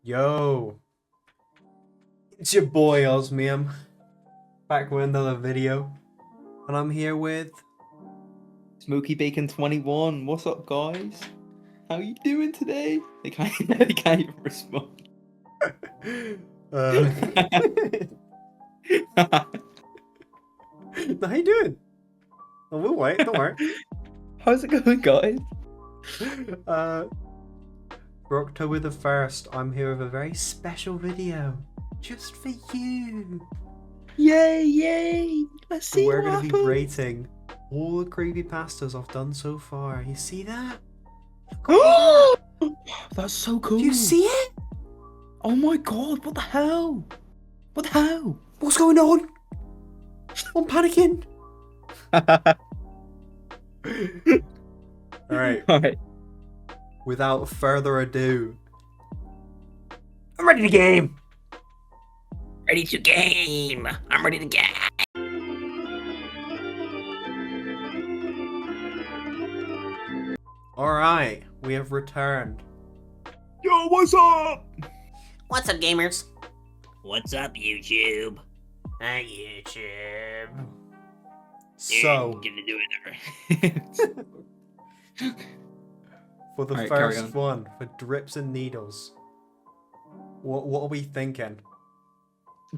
Yo, it's your boy Osmium, back with another video, and I'm here with Smokeybacon21. What's up, guys? How you doing today? They can't even respond. uh, how you doing? Oh, we'll wait, don't worry. How's it going, guys? For October the 1st, I'm here with a very special video, just for you. Yay, yay! Let's see We're what going to be happens. rating all the creepypastas I've done so far. You see that? That's so cool. Do you see it? Oh my god, what the hell? What the hell? What's going on? I'm panicking. Alright, without further ado, I'm ready to game! Ready to game! I'm ready to game! Alright, we have returned. Yo, what's up? What's up, gamers? What's up, YouTube? Hi, YouTube. So, Gonna do it for the Alright, carry first one, for drips and needles, what are we thinking?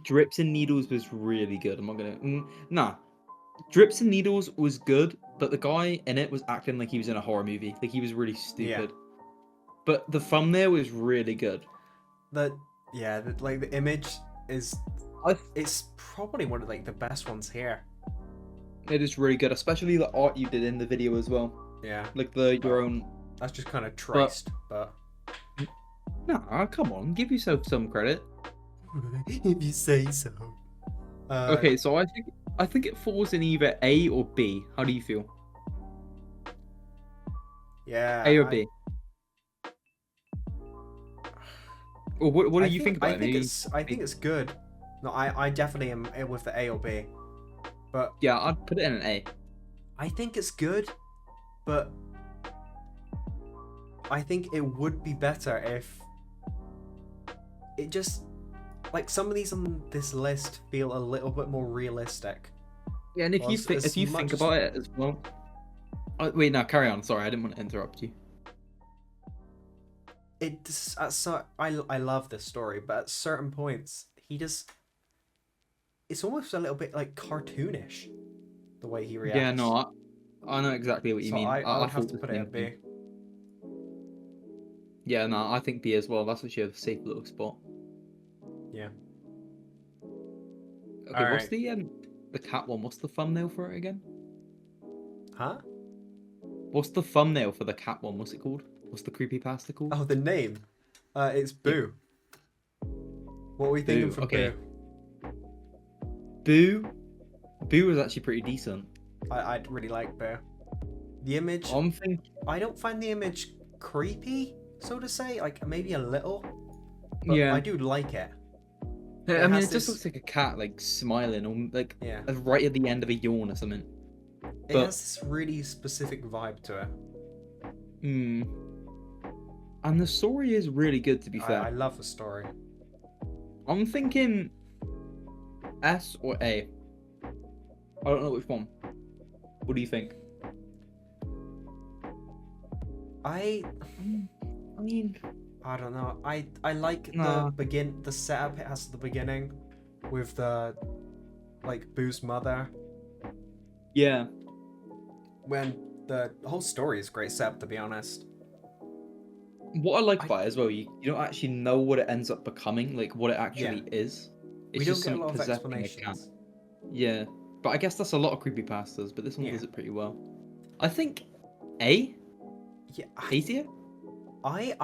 Drips and Needles was really good. I'm not gonna. Nah. Drips and Needles was good, but the guy in it was acting like he was in a horror movie. Like he was really stupid. But the thumbnail was really good. The image is, it's probably one of like the best ones here. It is really good, especially the art you did in the video as well. Yeah. Like your own. That's just kind of traced, but... Nah, come on, give yourself some credit. if you say so. Okay, so I think it falls in either A or B. How do you feel? Yeah. A or B? Or what do you think about it? I think it's good. No, I definitely am with the A or B. But yeah, I'd put it in an A. I think it's good, but I think it would be better if it just, like, some of these on this list feel a little bit more realistic. Yeah, and if you think about it as well. Oh, wait, no, carry on. Sorry, I didn't want to interrupt you. I love this story, but at certain points it's almost a little bit like cartoonish, the way he reacts. Yeah, no, I know exactly what you mean. I would have to put it at B. Yeah, no, I think B as well. That's actually a safe little spot. Yeah. Okay, what's the cat one? What's the thumbnail for it again? Huh? What's the thumbnail for the cat one? What's it called? What's the creepypasta called? Oh, the name. It's Boo. What are we thinking for okay. Boo? Boo was actually pretty decent. I'd really like Boo. The image. I don't find the image creepy, so to say. Like, maybe a little. But yeah. I do like it. I mean, it just looks like a cat, like, smiling, or, like, right at the end of a yawn or something. It has this really specific vibe to it. And the story is really good, to be fair. I love the story. I'm thinking S or A. I don't know which one. What do you think? I mean, I don't know. I like the setup it has at the beginning with the, like, Boo's mother. Yeah. When the whole story is great setup, to be honest. What I like about it as well, you don't actually know what it ends up becoming, like what it actually is. We don't get a lot of explanations. Yeah, but I guess that's a lot of creepypastas, but this one does it pretty well. I think A? Yeah. Easier? I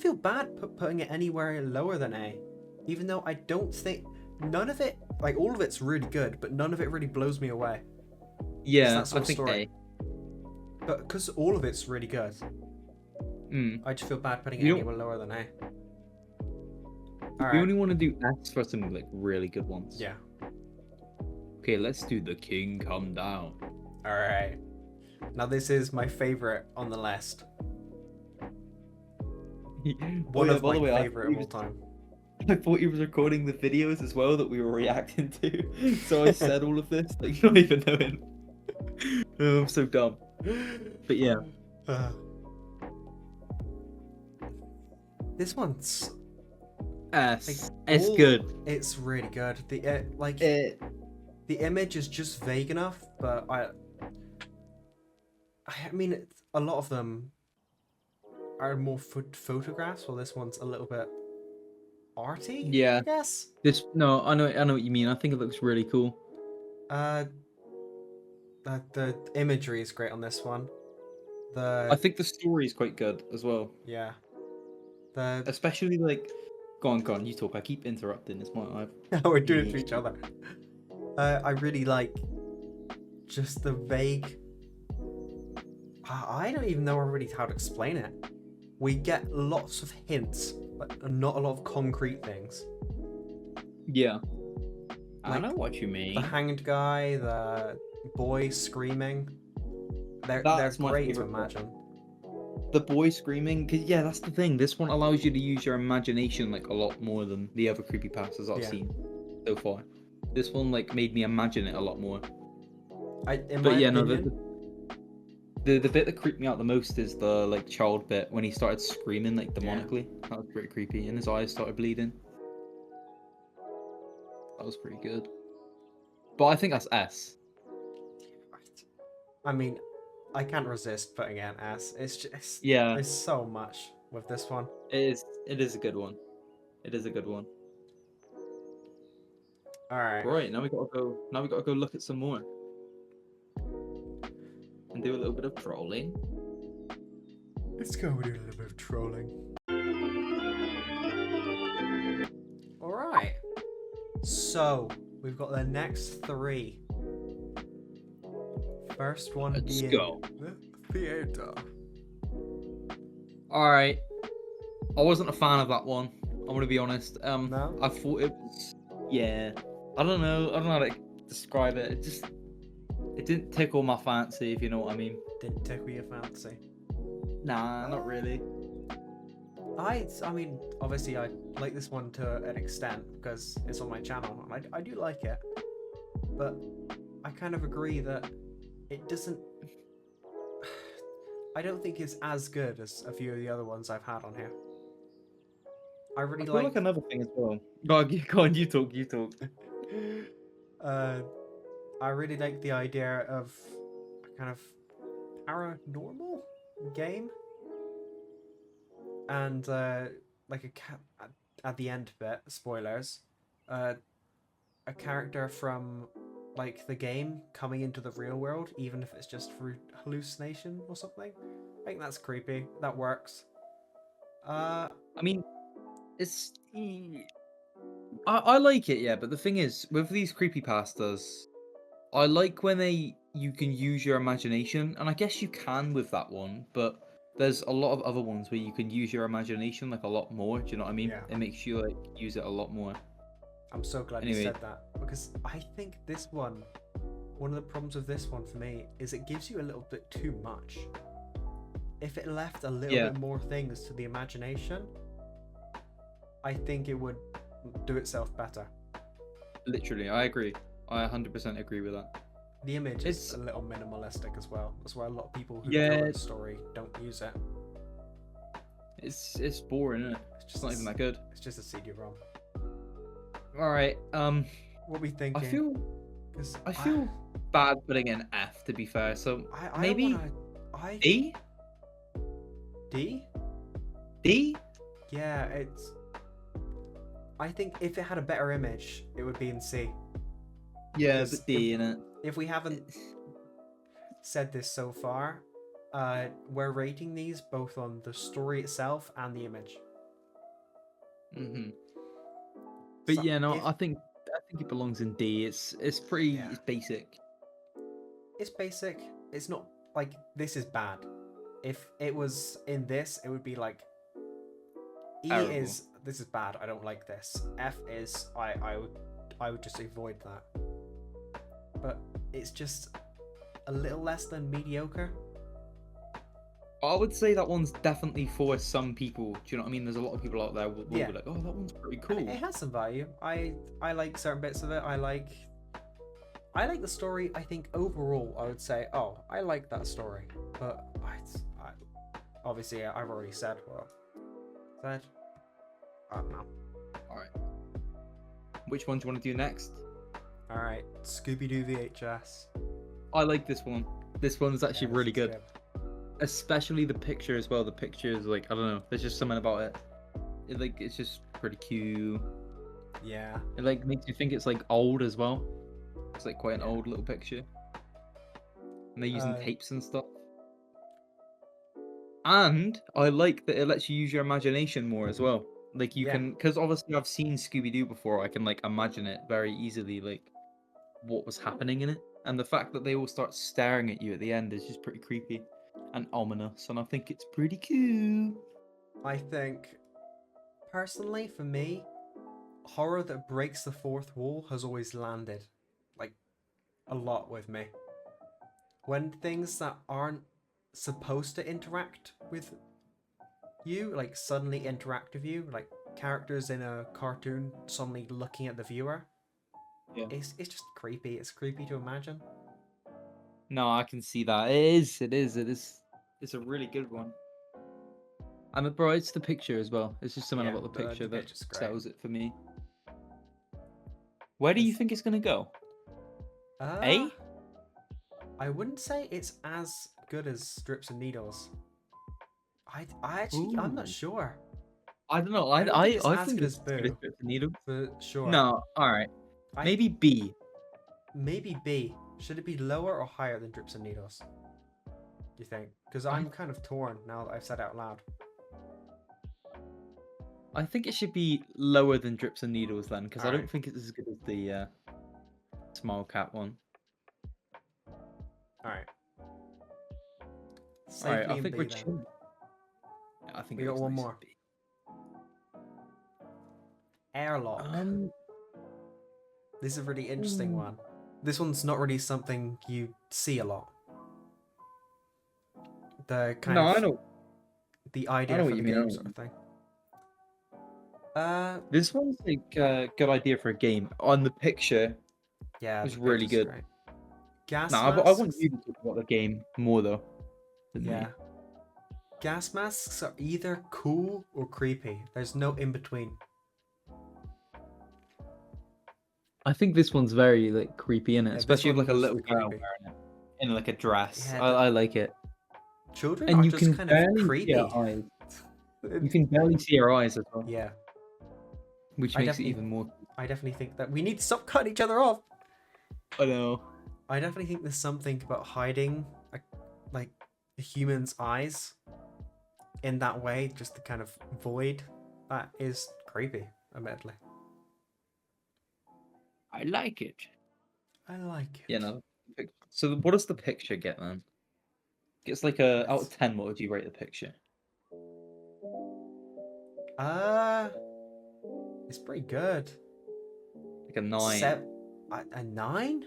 feel bad putting it anywhere lower than A. Even though I don't think... None of it... Like, all of it's really good, but none of it really blows me away. Yeah, I think A. But because all of it's really good. I just feel bad putting it anywhere lower than A. We only want to do S for some, like, really good ones. Yeah. Okay, let's do The King Come Down. Alright. Now this is my favorite on the list. One of by my the way, favorite of all time. I thought he was recording the videos as well that we were reacting to. So I said all of this, like not even knowing. Oh, I'm so dumb. But yeah. This one's S. like, It's good. It's really good. The the image is just vague enough, but I mean, a lot of them are more photographs, while this one's a little bit arty. Yeah. I guess. No, I know what you mean. I think it looks really cool. The imagery is great on this one. I think the story is quite good as well. Yeah. Especially like, go on, you talk. I keep interrupting. It's my We're doing it to each other. I really like just the vague. I don't even know really how to explain it. We get lots of hints, but not a lot of concrete things. Yeah. I Like, know what you mean. The hanged guy, the boy screaming. They're That's my great to favorite part. imagine. The boy screaming, cause yeah, that's the thing. This one allows you to use your imagination like a lot more than the other creepypastas I've seen so far. This one like made me imagine it a lot more. In my opinion, the bit that creeped me out the most is the like child bit when he started screaming like demonically. That was pretty creepy, and his eyes started bleeding. That was pretty good. But I think that's S. I mean, I can't resist putting an S. It's just There's so much with this one. It is a good one. It is a good one. All right. Right, now we gotta go look at some more. And do a little bit of trolling. Let's go do a little bit of trolling. All right. So we've got the next three. First one Let's being go. the theater. All right. I wasn't a fan of that one. I'm gonna be honest. No? I thought it was. Yeah. I don't know how to describe it. It didn't tickle my fancy, if you know what I mean. Didn't tickle your fancy. Nah, not really. I mean, obviously I like this one to an extent because it's on my channel and I do like it. But I kind of agree that it doesn't... I don't think it's as good as a few of the other ones I've had on here. I really like another thing as well. Go on, you talk. I really like the idea of a kind of paranormal game. And like at the end bit, spoilers, a character from like the game coming into the real world, even if it's just through hallucination or something. I think that's creepy. That works. I mean, it's I like it, yeah, but the thing is, with these creepypastas, I like when you can use your imagination, and I guess you can with that one, but there's a lot of other ones where you can use your imagination like a lot more. Do you know what I mean? Yeah. It makes you like use it a lot more. I'm so glad you said that, because I think one of the problems with this one for me is it gives you a little bit too much. If it left a little bit more things to the imagination, I think it would do itself better. Literally, I agree. I 100% agree with that. The image is a little minimalistic as well. That's why a lot of people who tell the story don't use it. It's boring, isn't it? It's just not even that good. It's just a CD-ROM. All right. What we thinking? I feel bad putting an F, to be fair. So maybe D. D. D. Yeah, it's. I think if it had a better image, it would be in C. Yeah, but D in it. If we haven't said this so far, we're rating these both on the story itself and the image. Mm-hmm. But So yeah, no, I think it belongs in D. It's pretty it's basic. It's basic. It's not like this is bad. If it was in this, it would be like E terrible. is this is bad. I don't like this. F is I would just avoid that. But it's just a little less than mediocre. I would say that one's definitely for some people. Do you know what I mean? There's a lot of people out there will be like, "Oh, that one's pretty cool." And it has some value. I like certain bits of it. I like the story. I think overall, I would say, oh, I like that story. But I obviously I've already said what I said. I don't know. All right. Which one do you want to do next? All right, Scooby-Doo VHS. I like this one. This one's actually really good. Especially the picture as well. The picture is like, I don't know. There's just something about it. It's just pretty cute. Yeah. It like makes you think it's like old as well. It's like quite an old little picture. And they're using tapes and stuff. And I like that it lets you use your imagination more as well. Like you can, because obviously I've seen Scooby-Doo before. I can like imagine it very easily, like what was happening in it. And the fact that they all start staring at you at the end is just pretty creepy and ominous, and I think it's pretty cool. I think, personally, for me, horror that breaks the fourth wall has always landed, like, a lot with me. When things that aren't supposed to interact with you, like, suddenly interact with you, like characters in a cartoon suddenly looking at the viewer, it's just creepy. It's creepy to imagine. No, I can see that. It is. It's a really good one. And bro, it's the picture as well. It's just something about the picture that sells it for me. Where do you think it's gonna go? A? I wouldn't say it's as good as Strips and Needles. I actually, I'm not sure. I don't know. I think it's as good as Strips and Needles. For sure. No, alright. Maybe B. Maybe B. Should it be lower or higher than Drips and Needles? Do you think? Because I'm kind of torn now that I've said it out loud. I think it should be lower than Drips and Needles then, because I don't think it's as good as the Smile Cat one. Alright. Alright, I think we're chilling. Yeah, I think we got one more. Airlock. This is a really interesting one. This one's not really something you see a lot. The kind of I know. The idea for the game sort of thing. This one's like a good idea for a game. On the picture, yeah, it was really good. Great. Gas I masks. want you to talk about the game more though. Yeah. Gas masks are either cool or creepy. There's no in between. I think this one's very like creepy in it, especially with like a little girl wearing it in like a dress. Yeah, I like it. Children and are you just can kind barely of creepy. See her eyes. You can barely see her eyes as well. Yeah. Which makes it even more. I definitely think that we need to stop cutting each other off. I know. I definitely think there's something about hiding like a human's eyes in that way, just the kind of void, that is creepy, admittedly. I like it. I like it. Yeah, no. So what does the picture get then? It's like a out of 10. What would you rate the picture? It's pretty good. Like a 9. A 9?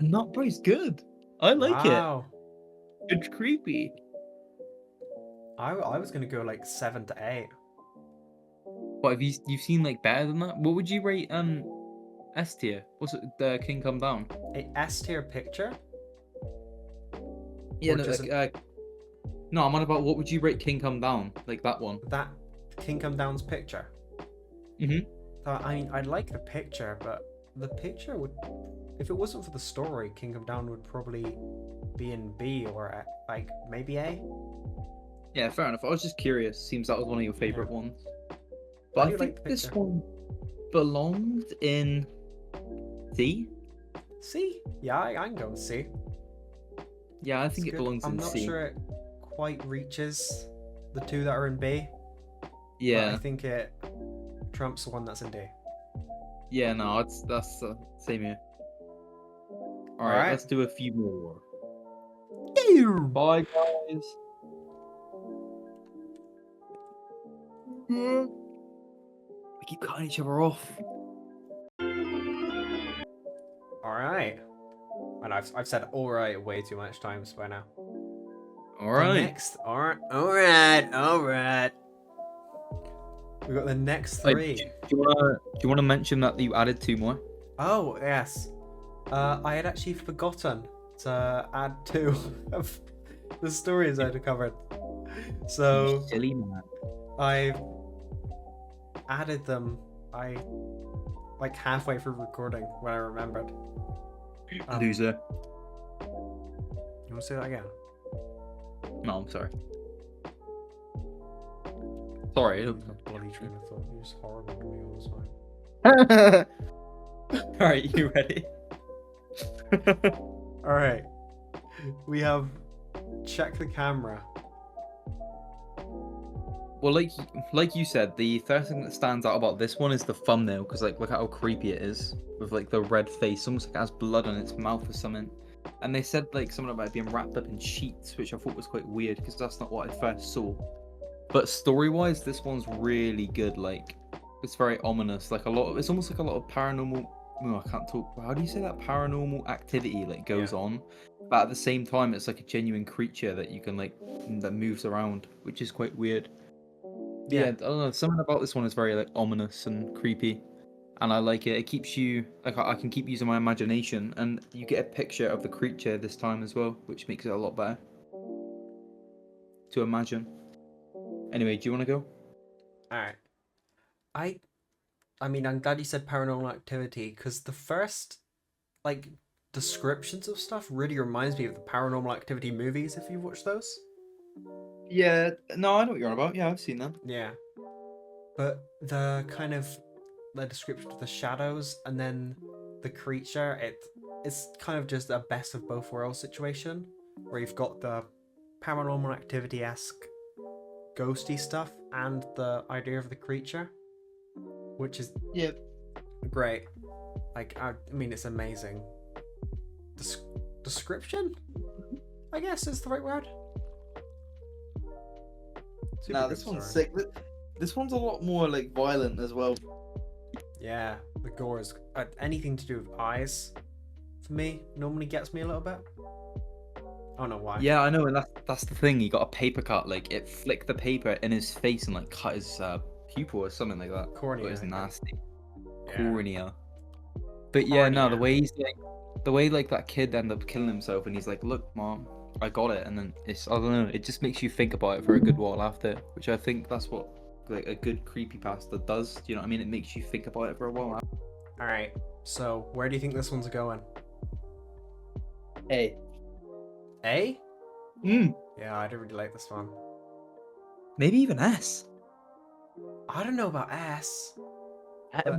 Not, bro, it's good. I like it. It's creepy. I was gonna go like 7 to 8. What have you've seen like better than that? What would you rate S tier? What's it? The King Come Down? A S tier picture? Yeah, no, no, I'm on about what would you rate King Come Down? Like that one. That King Come Down's picture. I mean, I'd like the picture, but the picture would, if it wasn't for the story, King Come Down would probably be in B or like maybe A. Yeah, fair enough. I was just curious. Seems that was one of your favorite ones. But I think this one belonged in C. C? Yeah, I can go with C. Yeah, I think it belongs in C. I'm not sure it quite reaches the two that are in B. Yeah. But I think it trumps the one that's in D. Yeah, no, that's same here. All right, let's do a few more. Bye, guys. We keep cutting each other off. All right. And I've said all right way too much times by now. All right. All right. We got the next Hey, three. do you wanna mention that you added 2 more? Oh yes. I had actually forgotten to add 2 of the stories I'd covered. So You silly man. I added them. I like halfway through recording when I remembered. Loser. You want to say that again? No, I'm sorry. Sorry. A bloody train of thought. You're just horrible to me all the time. All right, you ready? All right. We have check the camera. Well, like you said, the first thing that stands out about this one is the thumbnail, because like look at how creepy it is with like the red face, almost like it has blood on its mouth or something. And they said like something about it being wrapped up in sheets, which I thought was quite weird because that's not what I first saw. But story-wise, this one's really good. Like it's very ominous. Like it's almost like a lot of paranormal. Oh, I can't talk. How do you say that? Paranormal activity like goes on, but at the same time, it's like a genuine creature that you can like that moves around, which is quite weird. Yeah, I don't know. Something about this one is very like ominous and creepy, and I like it. It keeps you like I can keep using my imagination, and you get a picture of the creature this time as well, which makes it a lot better to imagine. Anyway, do you want to go? All right. I mean, I'm glad you said paranormal activity because the first like descriptions of stuff really reminds me of the Paranormal Activity movies. If you've watched those. Yeah, no, I know what you're on about. Yeah, I've seen them. Yeah. But the kind of the description of the shadows and then the creature, it's kind of just a best of both worlds situation where you've got the Paranormal Activity-esque ghosty stuff and the idea of the creature, which is great. Like I mean, it's amazing. Description, I guess, is the right word. Nah, this one's sick. This one's a lot more like violent as well. Yeah, the gore is anything to do with eyes. For me, normally gets me a little bit. I don't know why. Yeah, I know, and that's the thing. He got a paper cut. Like it flicked the paper in his face and like cut his pupil or something like that. Cornea. It was nasty. Yeah. Cornea. But yeah, no, the way he's like, the way like that kid ended up killing himself, and he's like, "Look, mom, I got it," and then I don't know, it just makes you think about it for a good while after, which I think that's what like a good creepypasta does. Do you know what I mean? It makes you think about it for a while after. All right. So where do you think this one's going? A. A? Yeah, I don't really like this one. Maybe even S. I don't know about S.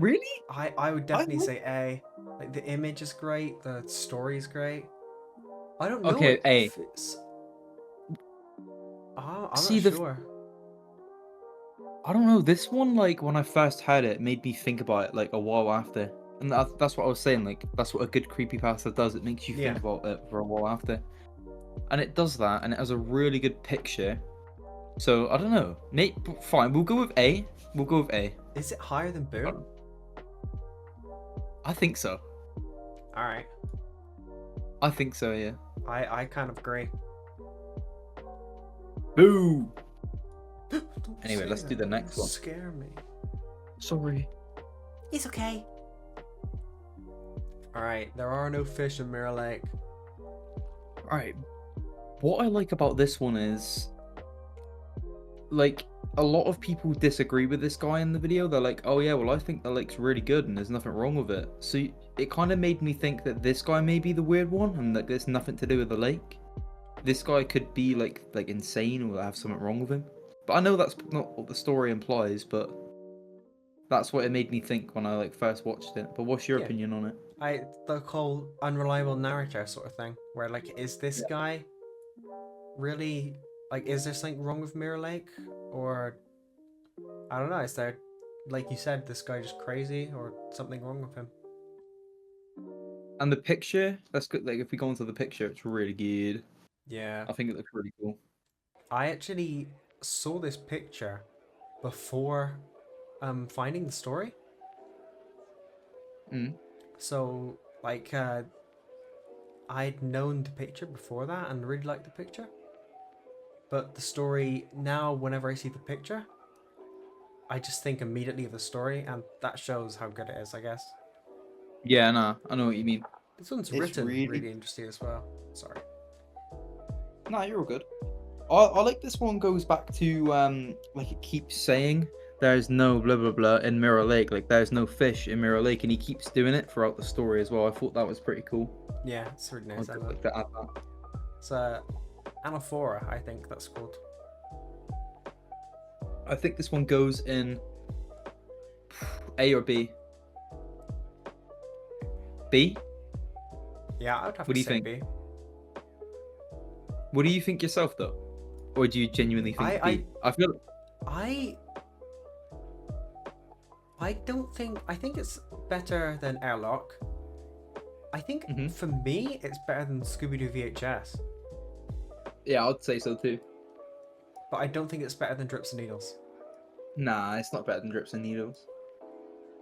Really? I would definitely say A. Like the image is great, the story is great. I don't know. Okay, A. I'm See, not sure. I don't know. This one, like when I first heard it, made me think about it like a while after, and that's what I was saying. Like that's what a good creepypasta does. It makes you think about it for a while after, and it does that, and it has a really good picture. So I don't know. Nate, fine. We'll go with A. We'll go with A. Is it higher than Boom? I think so. All right. I think so. Yeah. I kind of agree. Boo. Anyway, let's do the next one. Scare me. Sorry. It's okay. All right. There are no fish in Mirror Lake. All right. What I like about this one is, like, a lot of people disagree with this guy in the video. They're like, "Oh yeah, well I think the lake's really good and there's nothing wrong with it." So it kind of made me think that this guy may be the weird one and that there's nothing to do with the lake. This guy could be like insane or have something wrong with him. But I know that's not what the story implies, but that's what it made me think when I like first watched it. But what's your opinion on it? The whole unreliable narrator sort of thing, where like, is this guy really like, is there something wrong with Mirror Lake, or I don't know? Is there, like you said, this guy just crazy, or something wrong with him? And the picture, that's good. Like if we go into the picture, it's really good. Yeah, I think it looks really cool. I actually saw this picture before finding the story. So like I'd known the picture before that and really liked the picture. But the story now, whenever I see the picture, I just think immediately of the story, and that shows how good it is, I guess. Yeah, nah, I know what you mean. This one's It's written really- really interesting as well. Sorry. Nah, you're all good. I like this one goes back to like it keeps saying there's no blah blah blah in Mirror Lake, like there's no fish in Mirror Lake, and he keeps doing it throughout the story as well. I thought that was pretty cool. Yeah, it's really I nice. would like to add that. It's anaphora, I think that's called. I think this one goes in A or B. B? Yeah, I would have What to do you say think? B. What do you think yourself though? Or do you genuinely think B? I feel I don't think. I think it's better than Airlock. I think for me, it's better than Scooby-Doo VHS. yeah, I'd say so too. But I don't think it's better than Drips and Needles. Nah, it's not better than Drips and Needles.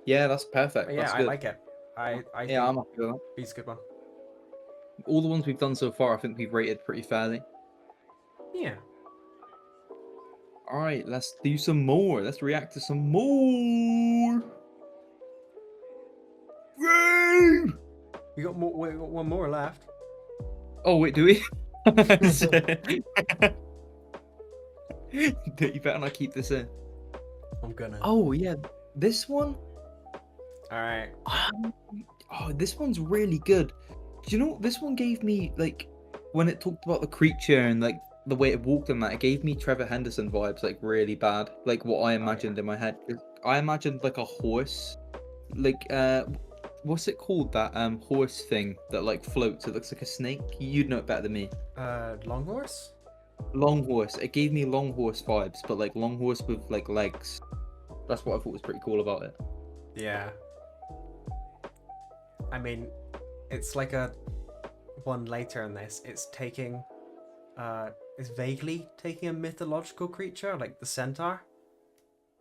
Yeah, that's perfect. But yeah, That's I good. like it. I Yeah, think I'm happy with that. B's a good one. All the ones we've done so far, I think we've rated pretty fairly. Yeah. All right, let's do some more. Let's react to some more. Woo! We got more. We got one more left. Oh wait, do we? You better not keep this in. I'm gonna. Oh yeah, this one. All right. Oh, this one's really good. Do you know this one gave me like when it talked about the creature and like the way it walked and that it gave me Trevor Henderson vibes like really bad, like what I imagined in my head. I imagined like a horse, like what's it called, that horse thing that like floats? It looks like a snake. You'd know it better than me. Long horse. Long horse. It gave me long horse vibes, but like long horse with like legs. That's what I thought was pretty cool about it. Yeah. I mean, it's like a one later in this. It's taking, it's vaguely taking a mythological creature like the centaur,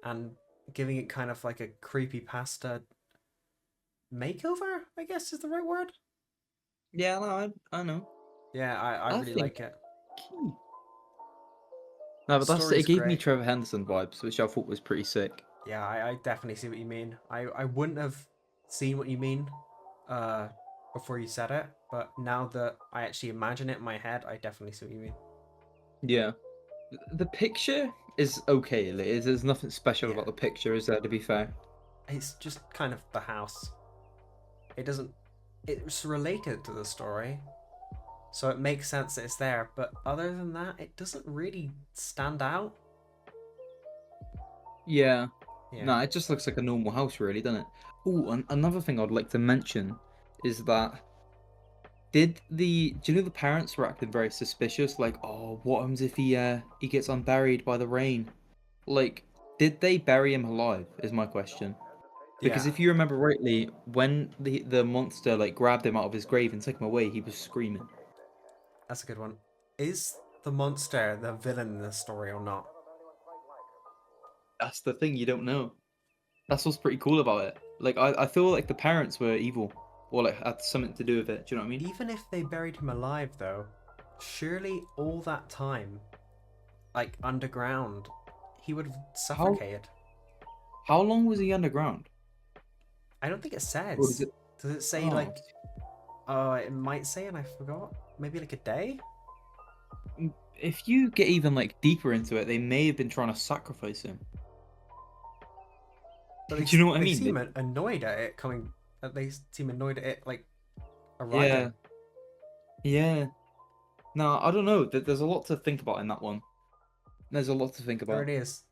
and giving it kind of like a creepypasta makeover, I guess is the right word. Yeah, no, I know. Yeah, I really think- like it. No, but that's Story's it. Gave me great. Trevor Henderson vibes, which I thought was pretty sick. Yeah, I definitely see what you mean. I wouldn't have seen what you mean before you said it, but now that I actually imagine it in my head, I definitely see what you mean. Yeah, the picture is okay. There's nothing special Yeah. about the picture, is there? To be fair. It's just kind of the house. It doesn't. It's related to the story, so it makes sense that it's there. But other than that, it doesn't really stand out. Yeah. Yeah. No, it just looks like a normal house, really, doesn't it? Oh, another thing I'd like to mention is that do you know the parents were acting very suspicious? Like, oh, what happens if he gets unburied by the rain? Like, did they bury him alive? Is my question. Because Yeah. if you remember rightly, when the monster like grabbed him out of his grave and took him away, he was screaming. That's a good one. Is the monster the villain in this story or not? That's the thing, you don't know. That's what's pretty cool about it. Like, I feel like the parents were evil, or like had something to do with it. Do you know what I mean? Even if they buried him alive, though, surely all that time, like underground, he would have suffocated. How long was he underground? I don't think it says. Or does it? Does it say Oh. like? It might say, and I forgot. Maybe like a day. If you get even like deeper into it, they may have been trying to sacrifice him. But Do you know what I they mean? seem annoyed at it coming. They seem annoyed at it like Yeah. arriving. Yeah. No, I don't know. There's a lot to think about in that one. There's a lot to think There about. it is.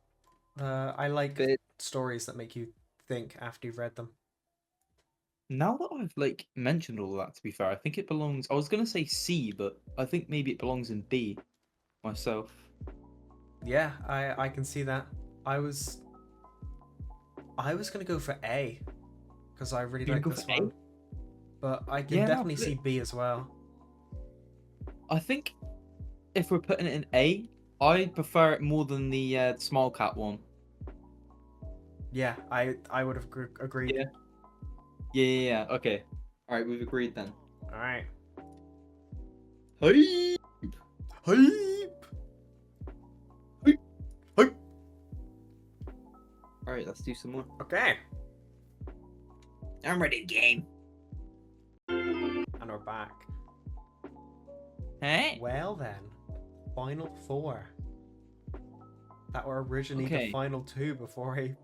I like But stories that make you think after you've read them. now that I've like mentioned all that, to be fair, I think it belongs. I was gonna say C, but I think maybe it belongs in B myself. Yeah, I can see that. I was gonna go for A because I really You're like gonna this go for A? one, but I can Yeah, no, definitely put see it- B as well. I think if we're putting it in A, I prefer it more than the small cat one. Yeah, I would have agreed. Yeah. Yeah. Okay. All right, we've agreed then. All right. Hey. Hype. Alright, let's do some more. Okay. I'm ready to game. And we're back. Hey? Well then, final 4. That were originally the Okay. final 2 before I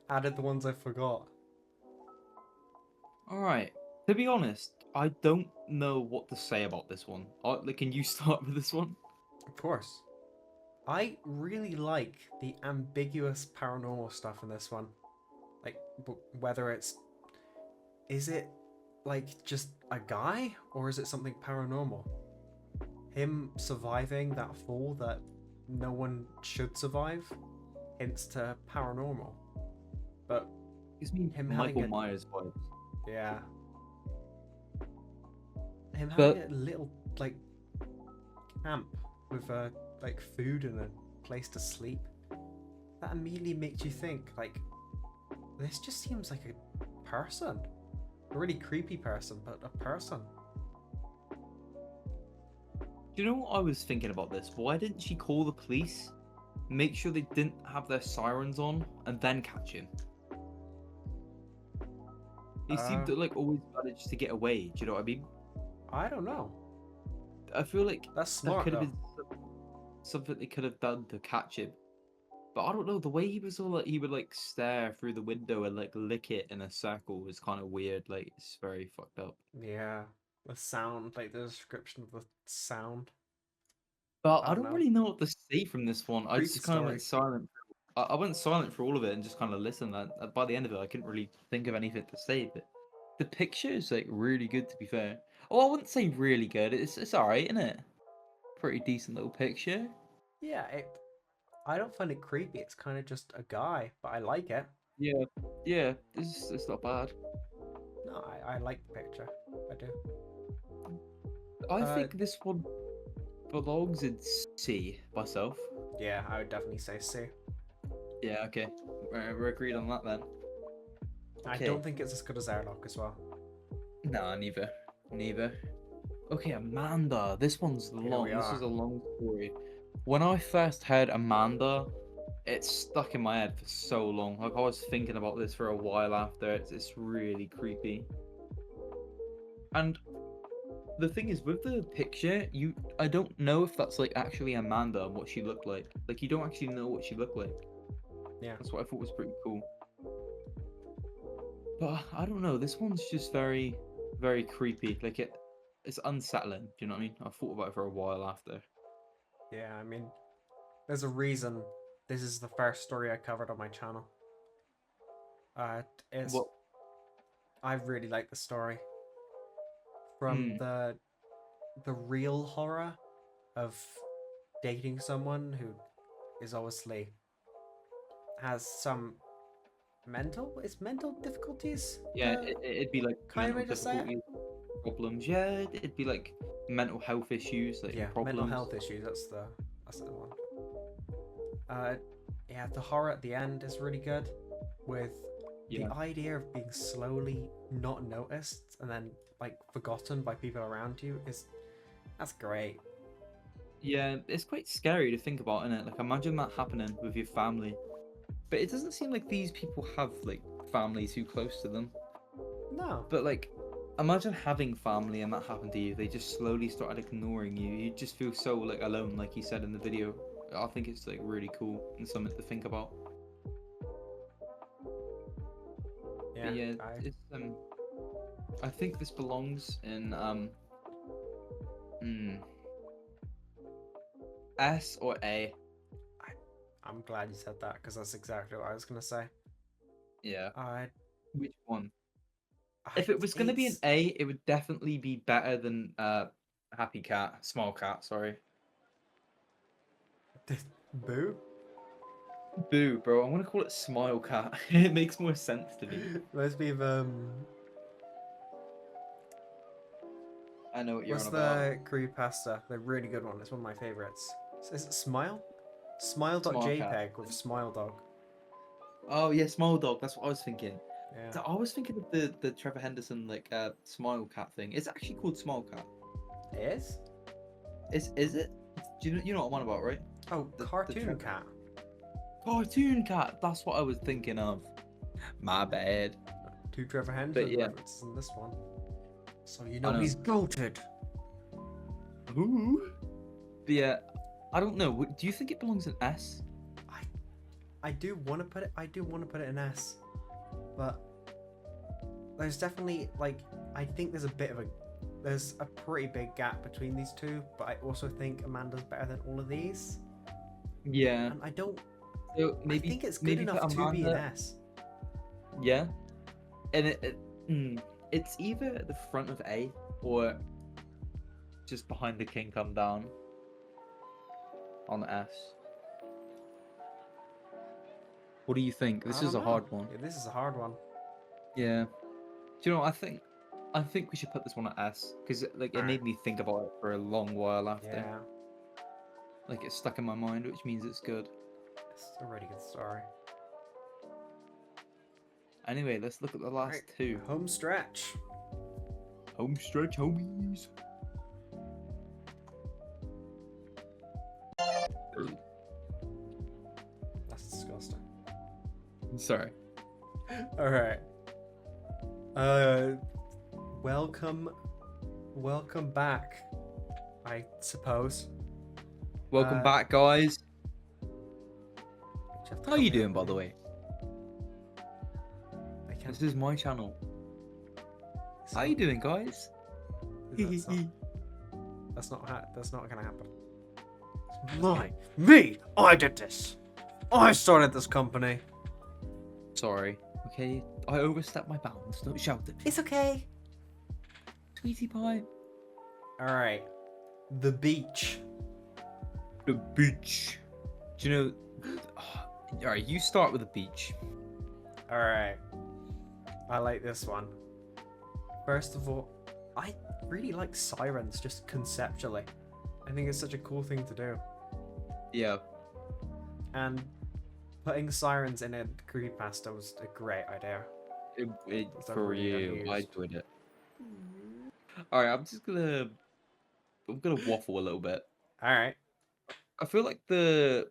added the ones I forgot. Alright. To be honest, I don't know what to say about this one. Like, can you start with this one? Of course. I really like the ambiguous paranormal stuff in this one. Like, whether it's... Is it, like, just a guy? Or is it something paranormal? Him surviving that fall that no one should survive hints to paranormal. But Gives me him Michael having a... Myers vibes. Yeah. Him But- having a little, like, camp with, like, food and a place to sleep. That immediately makes you think, like, this just seems like a person. A really creepy person, but a person. Do you know what I was thinking about this? Why didn't she call the police, make sure they didn't have their sirens on, and then catch him? He seemed to like always manage to get away. Do you know what I mean? I don't know. I feel like That's that smart, could have though. been something they could have done to catch him. But I don't know. The way he was all like, he would like stare through the window and like lick it in a circle was kind of weird. Like it's very fucked up. Yeah. The sound, like the description of the sound. But I I don't don't know. really know what to say from this one. I Creepy just kind of went story. silent. I went silent for all of it and just kind of listened. And by the end of it, I couldn't really think of anything to say. But the picture is like really good, to be fair. Oh, I wouldn't say really good. It's alright, isn't it? Pretty decent little picture. Yeah, I don't find it creepy. It's kind of just a guy, but I like it. Yeah, yeah. It's not bad. No, I like the picture. I do. I Uh, think this one belongs in C myself. Yeah, I would definitely say C. Yeah, okay. We're agreed on that then. I Okay. don't think it's as good as Airlock as well. Nah, neither. Neither. Okay, Amanda. This one's long. we This are. is a long story. When I first heard Amanda, it stuck in my head for so long. Like I was thinking about this for a while after. It's really creepy. And the thing is, with the picture, I don't know if that's like actually Amanda and what she looked like. Like you don't actually know what she looked like. Yeah. That's what I thought was pretty cool. But I don't know. This one's just very, very creepy. Like it's unsettling. Do you know what I mean? I thought about it for a while after. Yeah, I mean, there's a reason this is the first story I covered on my channel. It's What? I really like the story. From the real horror of dating someone who is obviously has some mental difficulties. Yeah, it'd be like kind of way mental to say it? difficulties, problems. Yeah, it'd be like mental health issues, like Yeah, problems. mental health issues. That's the one. Yeah, the horror at the end is really good, with Yeah. the idea of being slowly not noticed and then like forgotten by people around you that's great. Yeah, it's quite scary to think about, isn't it? Like, imagine that happening with your family. But it doesn't seem like these people have, like, family too close to them. No. But, like, imagine having family and that happened to you. They just slowly started ignoring you. You just feel so, like, alone, like you said in the video. I think it's, like, really cool and something to think about. Yeah. But yeah, it's, I think this belongs in, S or A. I'm glad you said that because that's exactly what I was gonna say. Yeah. I Which one? If it was going to be an A, it would definitely be better than Happy Cat, Small Cat, sorry. Boo. Boo, bro. I'm going to call it Smile Cat. It makes more sense to me. Let's be I know what you're what's on about. the creepypasta? The really good one. It's one of my favorites. Is it Smile? Smile Smile.jpg Cat. with Smile Dog. Oh yeah, Smile Dog. That's what I was thinking. Yeah. So I was thinking of the Trevor Henderson like Smile Cat thing. It's actually called Smile Cat. It is? Is it? Do you know what I'm on about, right? Oh, The cartoon Trevor- cat. Cartoon cat. That's what I was thinking of. My bad. 2 Trevor Henderson But yeah. references in this one. So you I know know. he's goated. Ooh. But yeah, I don't know. Do you think it belongs in S? I do want to put it. I do want to put it in S, but there's definitely like I think there's a pretty big gap between these two. But I also think Amanda's better than all of these. Yeah. And I don't. So maybe I think it's good maybe enough put to be an Amanda. S. Yeah. And it's either at the front of A or just behind the king come down on S. What do you think? This I is don't a know. hard one. Yeah, this is a hard one. Yeah. Do you know what I think we should put this one at S because like it made me think about it for a long while after. Yeah, Like it's stuck in my mind, which means it's good. it's a really good story. Anyway, let's look at the last two. Home stretch. Home stretch, homies. That's disgusting. Sorry. All right. Welcome back. I suppose. Welcome back, guys. Just How are you come here, doing, by the man. way? I can't. This is my channel. How you doing, guys? That's not gonna happen. Me! I did this! I started this company! Sorry. Okay, I overstepped my bounds. Don't shout at me. It's okay! Sweetie pie. Alright. The beach. The beach. Do you know? Alright, you start with the beach. Alright. I like this one. First of all, I really like sirens just conceptually. I think it's such a cool thing to do. Yeah. And putting sirens in a creepypasta was a great idea. For really you, I amused. enjoyed it. Alright, I'm gonna waffle a little bit. Alright. I feel like the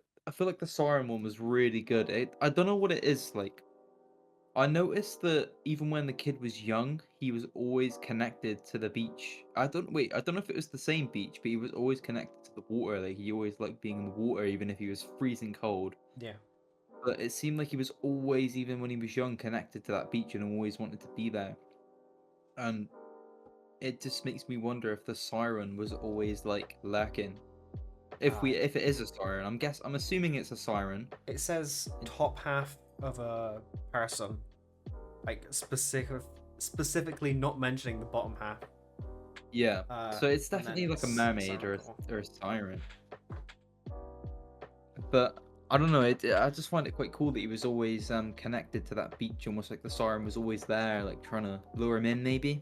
siren one was really good. I don't know what it is like. I noticed that even when the kid was young, he was always connected to the beach. I don't know if it was the same beach, but he was always connected to the water. Like he always liked being in the water, even if he was freezing cold. Yeah. But it seemed like he was always, even when he was young, connected to that beach and always wanted to be there. And it just makes me wonder if the siren was always like lurking. If it is a siren, I'm assuming it's a siren. It says top half of a person, like specifically not mentioning the bottom half. Yeah. So it's and then definitely like a it's mermaid siren. or a siren. But I don't know. I just find it quite cool that he was always connected to that beach, almost like the siren was always there, like trying to lure him in, maybe.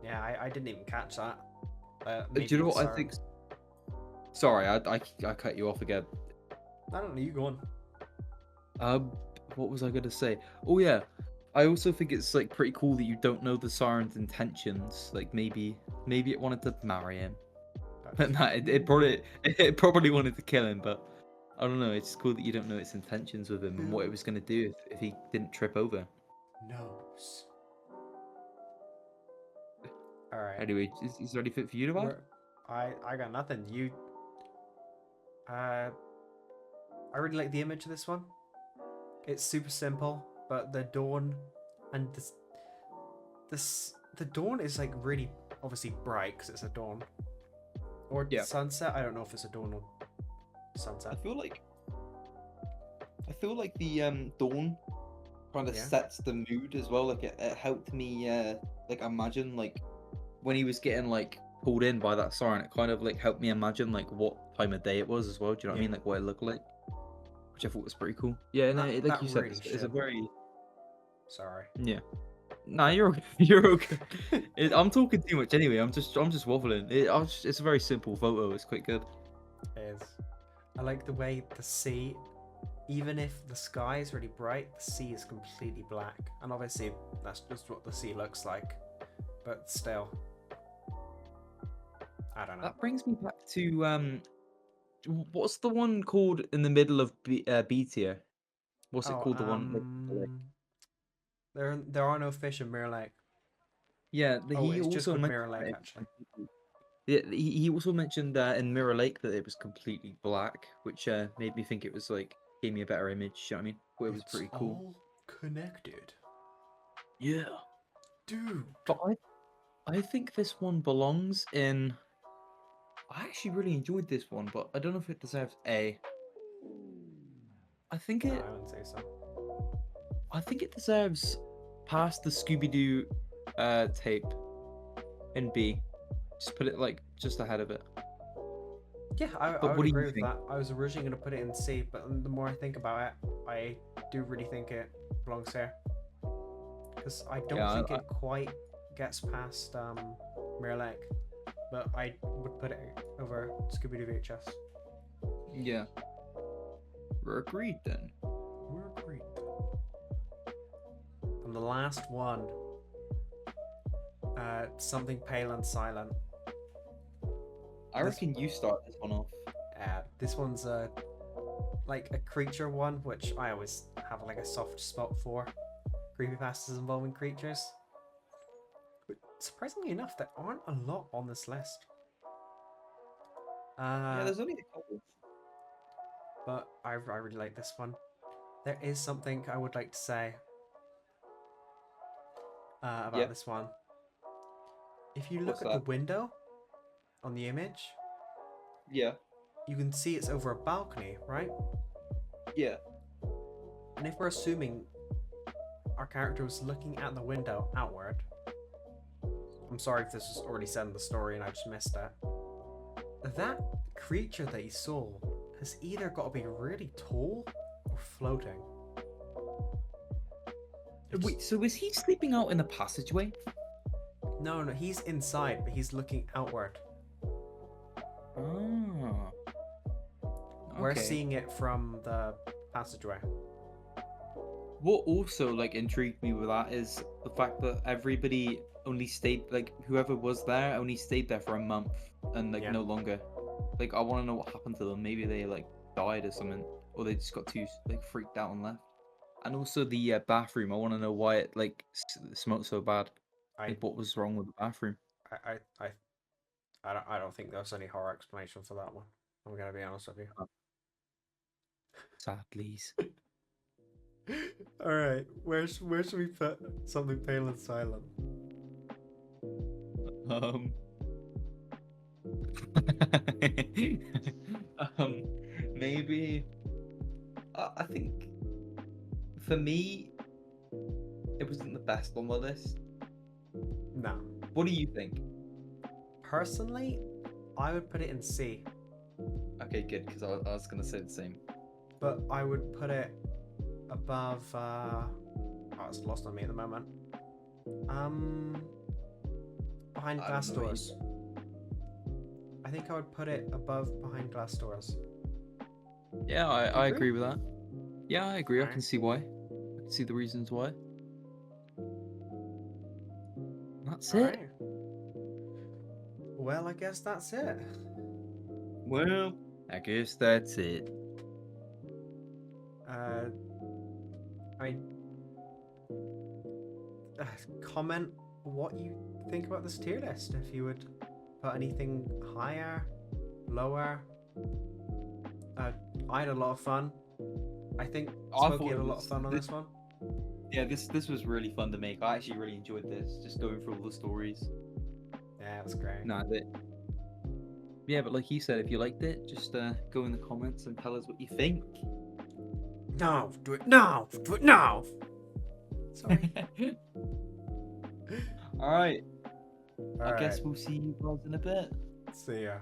Yeah, I didn't even catch that. Do you know what I think? Sorry, I cut you off again. I don't know. You go on. What was I gonna say? Oh yeah, I also think it's like pretty cool that you don't know the siren's intentions. Like maybe it wanted to marry him, but no, it probably wanted to kill him. But I don't know. It's cool that you don't know its intentions with him and what it was gonna do if he didn't trip over. Nose. All right. Anyway, is there anything for you to add? I got nothing. You. I really like the image of this one. It's super simple, but the dawn and the dawn is like really obviously bright because it's a dawn. Or sunset. I don't know if it's a dawn or sunset. I feel like the dawn kind of sets the mood as well. Like it helped me like imagine like when he was getting like pulled in by that siren. It kind of like helped me imagine like what time of day it was as well. Do you know what I mean? Like what it looked like. Which I thought was pretty cool. Yeah, no, like you said, really it's a very. Sorry. Yeah. Nah, you're okay. You're okay. I'm talking too much anyway. I'm just waffling. It's a very simple photo. It's quite good. It is. I like the way the sea, even if the sky is really bright, the sea is completely black, and obviously that's just what the sea looks like. But still, I don't know. That brings me back to what's the one called in the middle of B tier? What's it Oh, called? The one. Like, there are no fish in Mirror Lake. yeah, Oh, he it's just also called mentioned. Mirror Lake That actually. yeah, he also mentioned in Mirror Lake that it was completely black, which made me think it was like gave me a better image. You know what I mean? Well, it was It's pretty cool. all connected, Yeah, dude. but I think this one belongs in. I actually really enjoyed this one, but I don't know if it deserves A. I think No, it. I wouldn't say so. I think it deserves past the Scooby Doo tape in B. Just put it like just ahead of it. Yeah, I But would what do agree you with think? that. I was originally going to put it in C, but the more I think about it, I do really think it belongs here. Because I don't Yeah, think it quite gets past Mirror Lake, but I would put it over Scooby-Doo VHS. yeah. We're agreed then. We're agreed. And the last one, something pale and silent. I reckon you start this one off. This one's like a creature one, which I always have like a soft spot for. Creepypastas involving creatures. But surprisingly enough, there aren't a lot on this list. Yeah, there's only a couple. But I really like this one. There is something I would like to say about Yeah. this one. If you What's look at the that? window on the image, Yeah. you can see it's over a balcony, right? Yeah. And if we're assuming our character was looking at the window outward, I'm sorry if this was already said in the story and I just missed it. That creature that he saw has either got to be really tall or floating. Wait, so is he sleeping out in the passageway? No, he's inside, but he's looking outward. Oh. We're Okay. seeing it from the passageway. What also like intrigued me with that is the fact that everybody only stayed like whoever was there only stayed there for a month and like no longer. Like I want to know what happened to them. Maybe they like died or something, or they just got too like freaked out and left. And also the bathroom. I want to know why it like smelled so bad. Like what was wrong with the bathroom? I don't think there's any horror explanation for that one. I'm gonna be honest with you. Sad, please. All right, where should we put something pale and silent? Maybe. I think for me, it wasn't the best on the list. No. What do you think? Personally, I would put it in C. Okay, good, because I was gonna say the same. But I would put it above. Oh, it's lost on me at the moment. Behind glass doors. I think I would put it above behind glass doors. Yeah, I agree with that. Yeah, I agree. I Alright. can see why. I can see the reasons why. That's it. Alright. Well, I guess that's it. Well, I guess that's it. Comment what you think about this tier list. If you would put anything higher, lower. I had a lot of fun. I think Smokey had a lot of fun on this one. Yeah, this was really fun to make. I actually really enjoyed this, just going through all the stories. Yeah, it was great. Nah, yeah, but like you said, if you liked it, just go in the comments and tell us what you think. No, do it now! Do it now! Sorry. All right. I guess we'll see you guys in a bit. See ya.